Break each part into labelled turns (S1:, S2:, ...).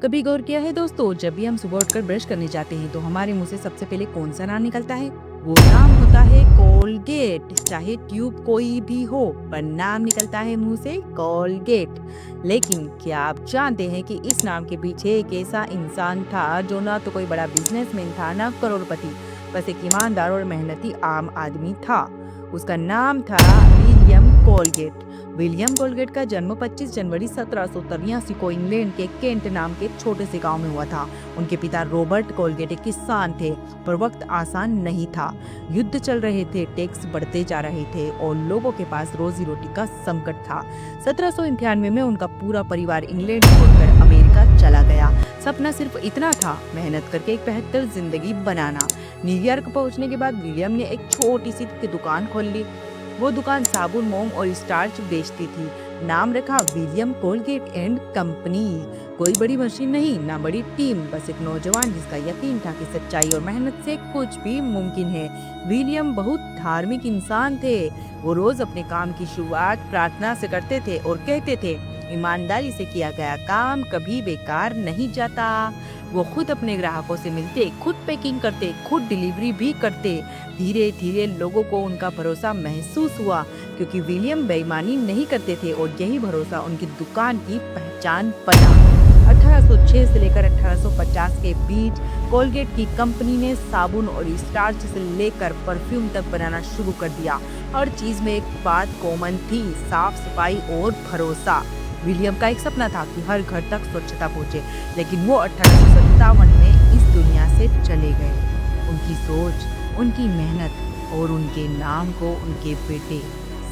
S1: कभी गौर किया है दोस्तों, जब भी हम सुबह उठकर ब्रश करने जाते हैं तो हमारे मुंह से सबसे पहले कौन सा नाम निकलता है? वो नाम होता है कोलगेट। चाहे ट्यूब कोई भी हो, पर नाम निकलता है मुंह से कोलगेट। लेकिन क्या आप जानते हैं कि इस नाम के पीछे एक ऐसा इंसान था जो ना तो कोई बड़ा बिजनेसमैन था, ना करोड़पति, बस एक ईमानदार और मेहनती आम आदमी था। उसका नाम था विलियम कोलगेट। विलियम कोलगेट का जन्म 25 जनवरी 1783 को इंग्लैंड के केंट नाम के एक छोटे से गांव में हुआ था। उनके पिता रॉबर्ट कोलगेट एक किसान थे, पर वक्त आसान नहीं था। युद्ध चल रहे थे, टैक्स बढ़ते जा रहे थे और लोगों के पास रोजी रोटी का संकट था। 1798 में उनका पूरा परिवार इंग्लैंड छोड़कर अमेरिका चला गया। सपना सिर्फ इतना था, मेहनत करके एक बेहतर जिंदगी बनाना। न्यूयॉर्क पहुंचने के बाद विलियम ने एक छोटी सी दुकान खोल ली। वो दुकान साबुन, मोम और स्टार्च बेचती थी। नाम रखा विलियम कोलगेट एंड कंपनी। कोई बड़ी मशीन नहीं, ना बड़ी टीम, बस एक नौजवान जिसका यकीन था कि सच्चाई और मेहनत से कुछ भी मुमकिन है। विलियम बहुत धार्मिक इंसान थे। वो रोज अपने काम की शुरुआत प्रार्थना से करते थे और कहते थे, ईमानदारी से किया गया काम कभी बेकार नहीं जाता। वो खुद अपने ग्राहकों से मिलते, खुद पैकिंग करते, खुद डिलीवरी भी करते। धीरे धीरे लोगों को उनका भरोसा महसूस हुआ, क्योंकि विलियम बेईमानी नहीं करते थे और यही भरोसा उनकी दुकान की पहचान बना। 1806 से लेकर 1850 के बीच कोलगेट की कंपनी ने साबुन और स्टार्च से लेकर परफ्यूम तक बनाना शुरू कर दिया। हर चीज में एक बात कॉमन थी, साफ सफाई और भरोसा। विलियम का एक सपना था कि हर घर तक स्वच्छता पहुंचे, लेकिन वो 1857 में इस दुनिया से चले गए। उनकी सोच, उनकी मेहनत और उनके नाम को उनके बेटे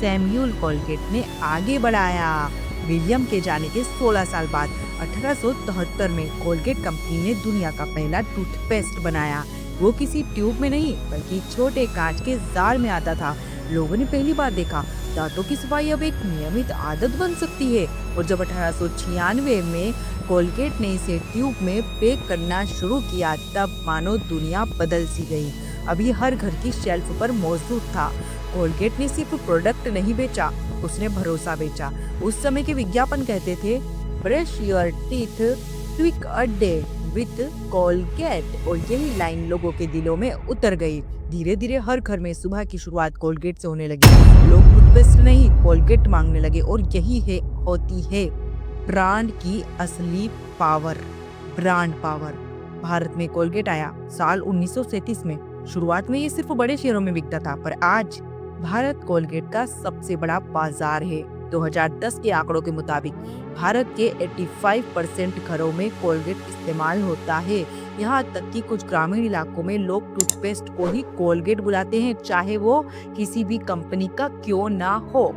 S1: सैमुअल कोलगेट ने आगे बढ़ाया। विलियम के जाने के 16 साल बाद 1873 में कोलगेट कंपनी ने दुनिया का पहला टूथपेस्ट बनाया। वो किसी ट्यूब में नहीं, बल्कि छोटे कांच के जार में आता था। लोगों ने पहली बार देखा दांतों की सफाई अब एक नियमित आदत बन सकती है। और जब 1896 में कोलगेट ने इसे ट्यूब में पैक करना शुरू किया, तब मानो दुनिया बदल सी गई। अभी हर घर की शेल्फ पर मौजूद था। कोलगेट ने सिर्फ प्रोडक्ट नहीं बेचा, उसने भरोसा बेचा। उस समय के विज्ञापन कहते थे, brush your teeth tweak a day with Colgate, और यही लाइन लोगों के दिलों में उतर गई। धीरे धीरे हर घर में सुबह की शुरुआत कोलगेट से होने लगी। लोग टूथपेस्ट नहीं, कोलगेट मांगने लगे, और यही होती है ब्रांड की असली पावर। Brand power. भारत में कोलगेट आया साल 1937 में। शुरुआत में ये सिर्फ बड़े शहरों में बिकता था, पर आज भारत कोलगेट का सबसे बड़ा बाजार है। 2010 के आंकड़ों के मुताबिक भारत के 85% घरों में कोलगेट इस्तेमाल होता है। यहाँ तक कि कुछ ग्रामीण इलाकों में लोग टूथपेस्ट को ही कोलगेट बुलाते हैं, चाहे वो किसी भी कंपनी का क्यों ना हो।